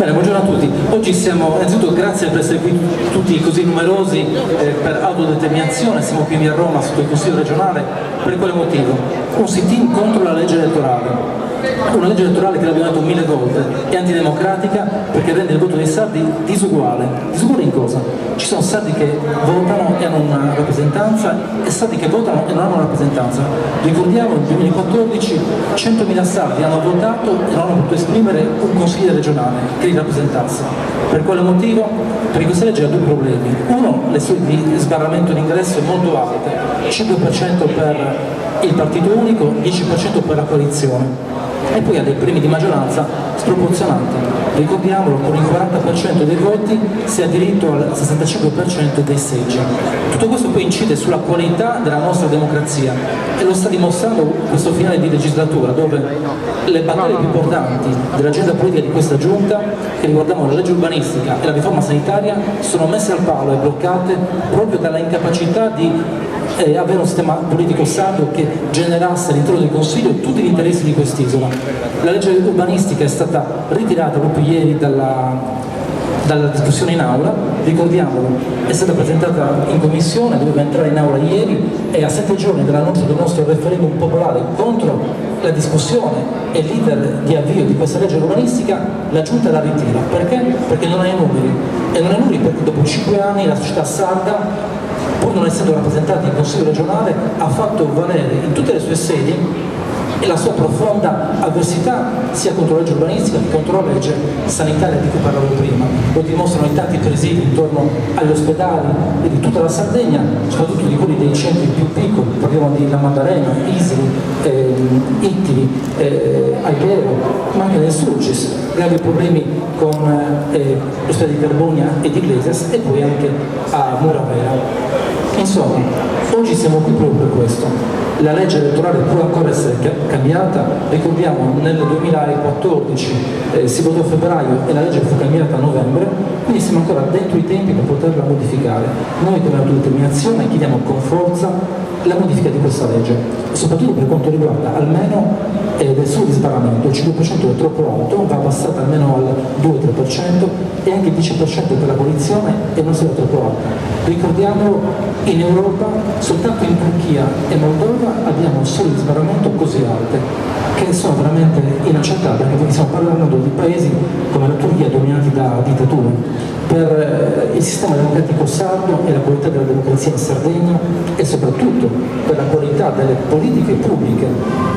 Bene, buongiorno a tutti. Oggi siamo, innanzitutto grazie per essere qui tutti così numerosi per autodeterminazione. Siamo qui a Roma sotto il Consiglio regionale. Per quale motivo? Un sit-in contro la legge elettorale. Una legge elettorale che l'abbiamo detto 1000 volte, è antidemocratica perché rende il voto dei sardi disuguale. Disuguale in cosa? Ci sono sardi che votano e hanno una rappresentanza e sardi che votano e non hanno una rappresentanza. Ricordiamo nel 2014 100.000 sardi hanno votato e non hanno potuto esprimere un consiglio regionale che li rappresentasse. Per quale motivo? Perché questa legge ha due problemi. Uno, le soglie di sbarramento d'ingresso molto alte, 5% per il partito unico, 10% per la coalizione. E poi ha dei premi di maggioranza sproporzionati. Ricordiamolo, con il 40% dei voti si ha diritto al 65% dei seggi. Tutto questo poi incide sulla qualità della nostra democrazia e lo sta dimostrando questo finale di legislatura, dove le battaglie più importanti dell'agenda politica di questa giunta, che riguardavano la legge urbanistica e la riforma sanitaria, sono messe al palo e bloccate proprio dalla incapacità di avere un sistema politico sardo che generasse all'interno del Consiglio tutti gli interessi di quest'isola. La legge urbanistica è stata ritirata proprio ieri dalla discussione in aula, ricordiamolo, è stata presentata in commissione, doveva entrare in aula ieri e a 7 giorni dall'annuncio del nostro referendum popolare contro la discussione e l'iter di avvio di questa legge urbanistica, la Giunta la ritira. Perché? Perché non ha i numeri. E non ha i numeri perché dopo 5 anni la società sarda, pur non essendo rappresentata in Consiglio regionale, ha fatto valere in tutte le sue sedi e la sua profonda avversità sia contro la legge urbanistica che contro la legge sanitaria di cui parlavo prima. Lo dimostrano i tanti presidi intorno agli ospedali e di tutta la Sardegna, soprattutto di quelli dei centri più piccoli, parliamo di La Maddalena, Isili, Ittili, Alghero, ma anche nel Sulcis, gravi problemi con l'ospedale di Carbonia e di Iglesias e poi anche a Muravera. Insomma, oggi siamo qui proprio per questo. La legge elettorale può ancora essere cambiata, ricordiamo nel 2014 si votò a febbraio e la legge fu cambiata a novembre, quindi siamo ancora dentro i tempi per poterla modificare. Noi come autodeterminazione chiediamo con forza la modifica di questa legge, soprattutto per quanto riguarda almeno del solo di sbarramento. Il 5% è troppo alto, va abbassato almeno al 2-3% e anche il 10% per la coalizione e non sarà troppo alto. Ricordiamolo, in Europa, soltanto in Turchia e Moldova abbiamo solo di sbarramento così alte, che sono veramente inaccettabili, perché stiamo parlando di paesi come la Turchia dominati da dittature. Per il sistema democratico sardo e la qualità della democrazia in Sardegna e soprattutto per la qualità delle politiche pubbliche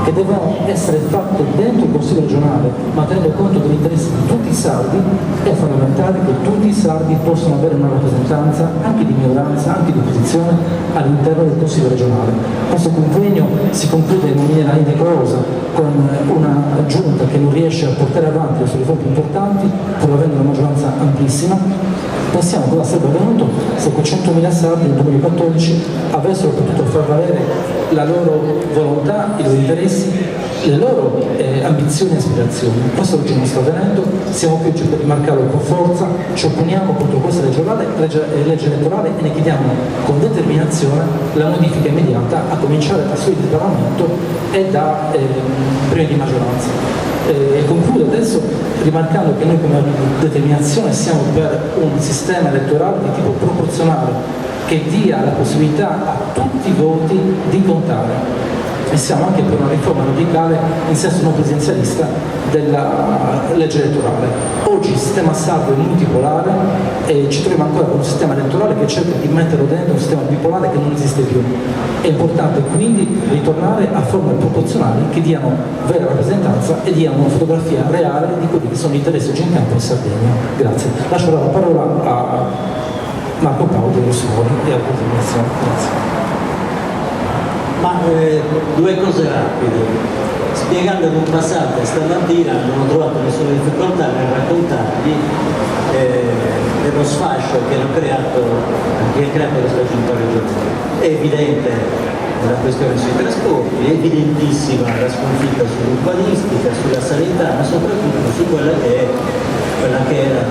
che devono essere fatte dentro il Consiglio regionale, ma tenendo conto degli interessi di tutti i sardi, è fondamentale che tutti i sardi possano avere una rappresentanza anche di minoranza, anche di opposizione all'interno del Consiglio regionale. Questo convegno si conclude in maniera indecorosa con una giunta che non riesce a portare avanti le sue riforme importanti pur avendo una maggioranza amplissima. Pensiamo cosa sarebbe avvenuto se quei 100.000 sardi nel 2014 avessero potuto far valere la loro volontà, i loro interessi, le loro ambizioni e aspirazioni. Questo oggi non sta avvenendo, siamo qui per rimarcarlo con forza, ci opponiamo contro questa legge elettorale e ne chiediamo con determinazione la modifica immediata, a cominciare da soli di Parlamento e da premi di maggioranza. Concludo adesso rimarcando che noi come determinazione siamo per un sistema elettorale di tipo proporzionale che dia la possibilità a tutti i voti di contare. E siamo anche per una riforma radicale in senso non presidenzialista della legge elettorale. Oggi il sistema sardo è multipolare e ci troviamo ancora con un sistema elettorale che cerca di metterlo dentro un sistema bipolare che non esiste più. È importante quindi ritornare a forme proporzionali che diano vera rappresentanza e diano una fotografia reale di quelli che sono gli interessi oggi in campo in Sardegna. Grazie. Lascio la parola a Marco Paolo De Rossumoli e a continuazione. Grazie. Ma due cose rapide. Spiegando ad un passante stamattina non ho trovato nessuna difficoltà nel raccontargli dello sfascio che ha creato questa giunta regionale. È evidente la questione sui trasporti, è evidentissima la sconfitta sull'urbanistica, sulla sanità, ma soprattutto su quella che era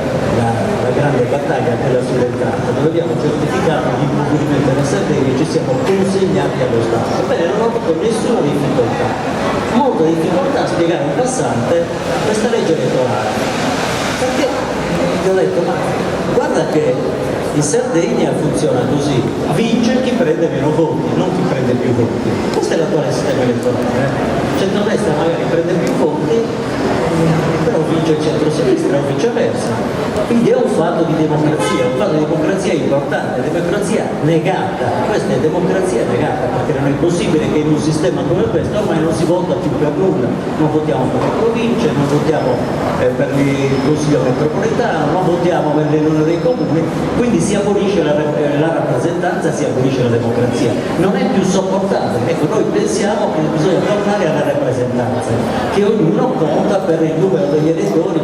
la grande battaglia, quella sull'entrata, dove abbiamo certificato l'impoverimento della Sardegna e ci siamo consegnati allo Stato. Bene, non ho avuto nessuna difficoltà, molta difficoltà a spiegare a un passante questa legge elettorale, perché gli ho detto, ma guarda che in Sardegna funziona così, vince chi prende meno voti, non chi prende più voti. Questo è l'attuale sistema elettorale. Centrodestra magari prende più voti, però vince il centro-sinistra o viceversa. Quindi è un fatto di democrazia, un fatto di democrazia importante, democrazia negata. Questa è democrazia negata, perché non è possibile che in un sistema come questo ormai non si vota più per nulla, non votiamo per le province, non votiamo per il Consiglio metropolitano, non votiamo per le riunioni dei comuni, quindi si abolisce la rappresentanza, si abolisce la democrazia. Non è più sopportabile. Ecco, noi pensiamo che bisogna tornare alla rappresentanza, che ognuno conta per il numero degli elettori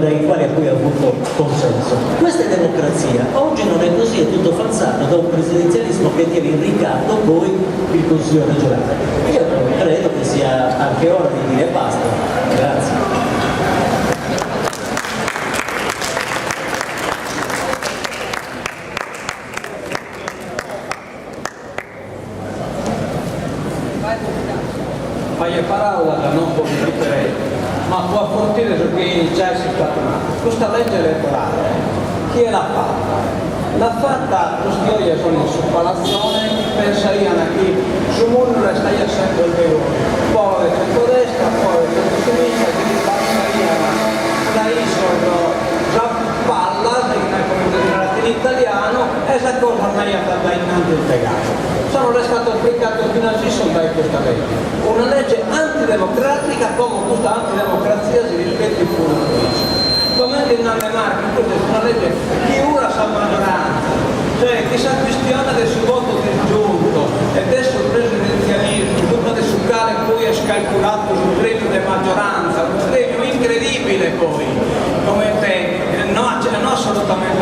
dai quali poi ha avuto consenso. Questa è democrazia. Oggi non è così, è tutto falsato da un presidenzialismo che tiene in ricatto poi il Consiglio regionale. Io credo che sia anche ora di dire basta. Grazie. Qualche parola non può ripetere, ma può approfondire su che già si è fatto. Questa legge elettorale, chi l'ha fatta? L'ha fatta questi io sono su Palazzone, pensavano che su mondo restaia sempre il vero, poi del centro-destra, poi del centro-sinistra, quindi pensavano da isola già palla, come in italiano, e questa cosa mai è stata innanzi integrata. Sono stato applicato fino a da questa legge. Una legge antidemocratica come questa antidemocrazia si rispetti pure in Svizzera. Come in Danimarca, questa è una legge che ora sa maggioranza, cioè che si questiona del suo voto disgiunto e adesso il presidenzialismo, tutto adesso quale poi è scalcolato sul premio di maggioranza, un premio incredibile poi, come te, non assolutamente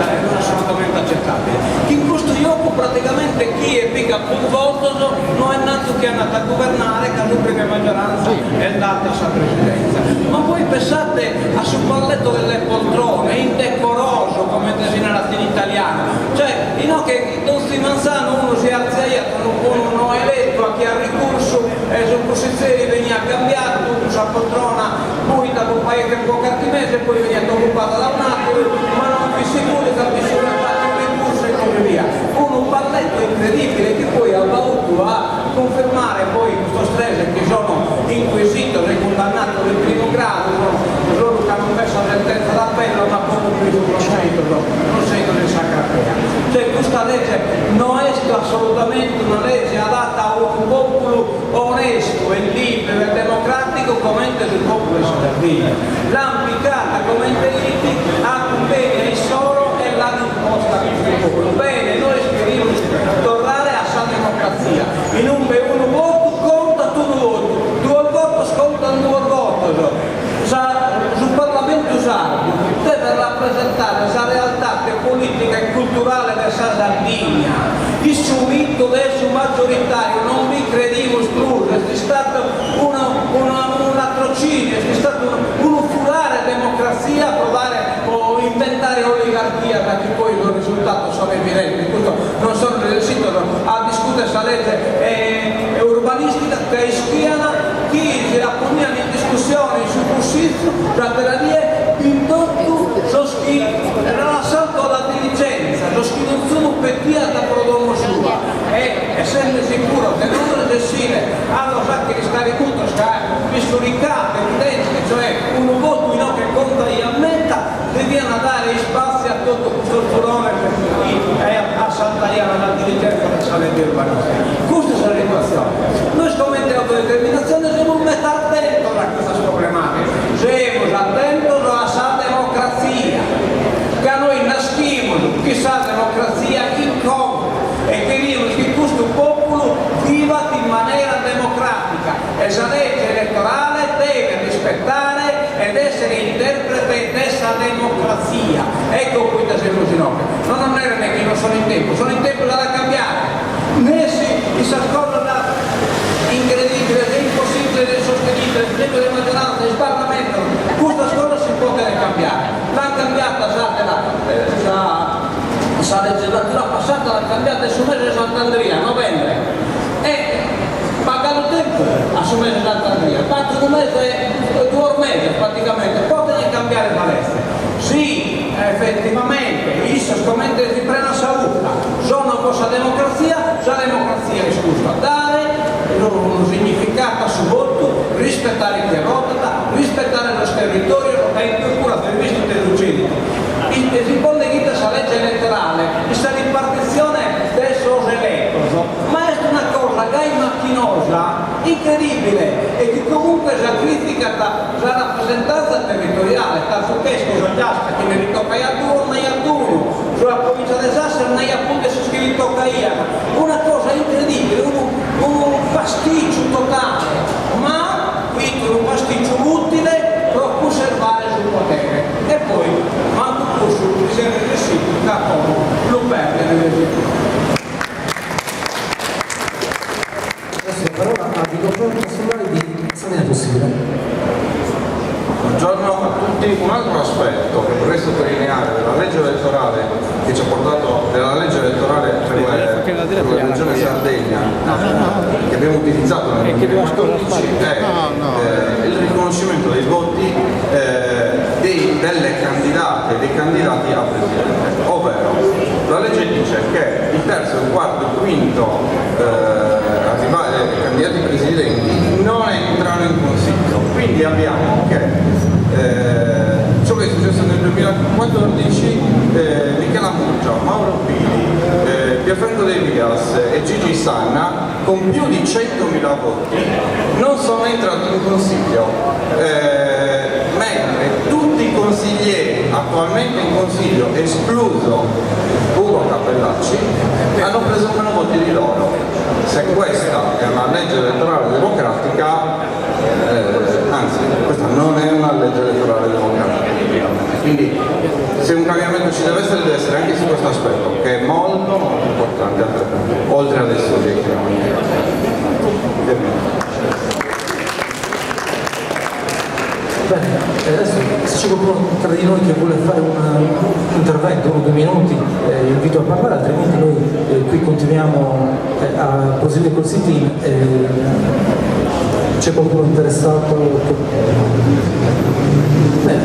accettabile. Che in questo gioco praticamente chi è pica più voto non è nato che è andato a governare, che lui prima maggioranza è andata a sua presidenza. Ma voi pensate a sul palletto delle poltrone, indecoroso come designato in italiano, cioè che Don Manzano uno si alza uno eletto a chi ha ricorso e su posizioni veniva cambiato, la poltrona poi da un paio che può mesi e poi veniva occupata da un altro, ma non vi sicuro che bisogna fare un ricorso e così via. Un balletto incredibile che poi ha voluto a confermare poi questo stress che sono inquisito e condannato del primo grado, loro che hanno messo la sentenza d'appello ma poco più di un processo, non seguono il sacratea. Cioè questa legge non è assolutamente una legge adatta a un popolo onesto e libero e democratico come il popolo sardegno. L'ha applicata come intelligente a un bene solo e l'ha imposta al popolo. Bene, noi speriamo di tornare a sa democrazia. In un voto conta tutto voto, due voto scontano due voto. Sul Parlamento sardo deve rappresentare la realtà politica e culturale della Sardegna. Il subito adesso maggioritario non vi crediamo escluso, è stato un latrocinio, è stato un furare democrazia, provare o inventare oligarchia, perché poi il risultato sono evidenti. Questo non sono riuscito a discutere questa legge urbanistica che spiana chi si la poneva in discussione sul Consiglio, praterie, indotto, era l'assalto alla diligenza, lo che non sono pettiata prodomo sua, e essendo sicuro che non recessire hanno fatto che stare tutto, misturicate, evidente, cioè un voto in che conta e ammetta, devono dare spazio a tutto questo furore per cui a saltare la diligenza che sale di urbanistica. Questa è la situazione. Noi come autodeterminazione siamo metà attento a questa problematica, siamo attenti alla sa democrazia, che a noi nascimos chissà democrazia incomune e queremos che questo popolo viva in maniera democratica e la legge elettorale deve rispettare ed essere interprete dessa democrazia. Ecco qui da siamo ginocchio. Non è che non sono in tempo da cambiare. Né si accorgono da incredibile, è impossibile, è insostenibile, il tempo di maggioranza, il Parlamento, questa scuola si può cambiare. L'ha cambiata la legislatura passata, l'ha cambiata su mese Sant'Andrea, novembre, e pagano tempo a su mese Sant'Andrea, fatto un mese, 2 mesi praticamente, poi cambiare la legge. un significato assoluto, rispettare chi è vota, rispettare lo territorio e in cura del visto dell'uccidito. Si pone la legge elettorale, questa ripartizione del sos elettos, ma è una cosa gai macchinosa, incredibile, e che comunque sacrifica la rappresentanza territoriale, tanto che scusa che ne ritocca a due, né a due, sulla provincia di Sassari né appunto si scritto Caia, una cosa incredibile, un pasticcio totale, ma quindi un pasticcio utile per conservare sul potere. E poi manco posso sempre riuscito da come lo perde nell'esecutivo. Adesso la parola a Vittorio Consolari di Sabina Possibile. Buongiorno a tutti. Un altro aspetto che vorrei sottolineare della legge elettorale che ci ha portato, della legge elettorale per la regione Sardegna che abbiamo utilizzato nel 2014 è il riconoscimento dei voti delle candidate e dei candidati a presidente, ovvero la legge dice che il terzo, il quarto, il quinto candidati presidenti non entrano in consiglio, quindi abbiamo che ciò che è successo nel 2014, Michela Murgia, Mauro Pili, Pierfranco De Vias e Gigi Sanna con più di 100.000 voti non sono entrati in consiglio, mentre tutti i consiglieri attualmente in consiglio, escluso Ugo Cappellacci, hanno preso meno voti di loro. Se questa è una legge elettorale democratica, anzi questa non è una legge elettorale democratica, quindi se un cambiamento ci deve essere anche su questo aspetto, che è molto importante, oltre adesso che Bene, adesso se c'è qualcuno tra di noi che vuole fare un intervento, 1 o 2 minuti, invito a parlare, altrimenti noi qui continuiamo a proseguire col sit-in. C'è qualcuno interessato? Bene,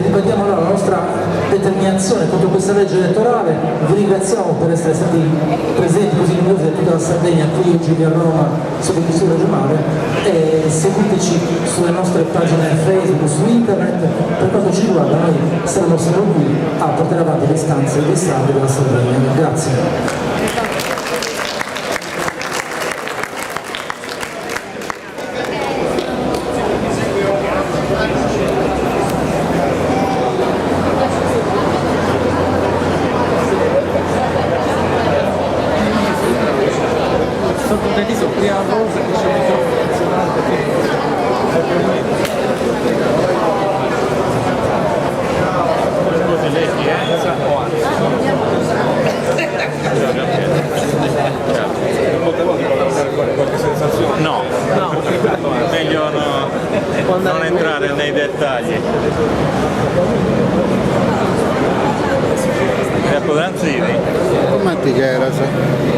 ripetiamo allora la nostra determinazione contro questa legge elettorale. Vi ringraziamo per essere stati presenti così numerosi da tutta la Sardegna qui oggi a Roma sotto il Consiglio regionale, e seguiteci sulle nostre pagine Facebook, su internet. Per quanto ci riguarda noi saremo sempre qui a portare avanti le istanze dei sardi della Sardegna. Grazie. No, meglio non entrare nei dettagli. È Podanzini? Come ti chiara?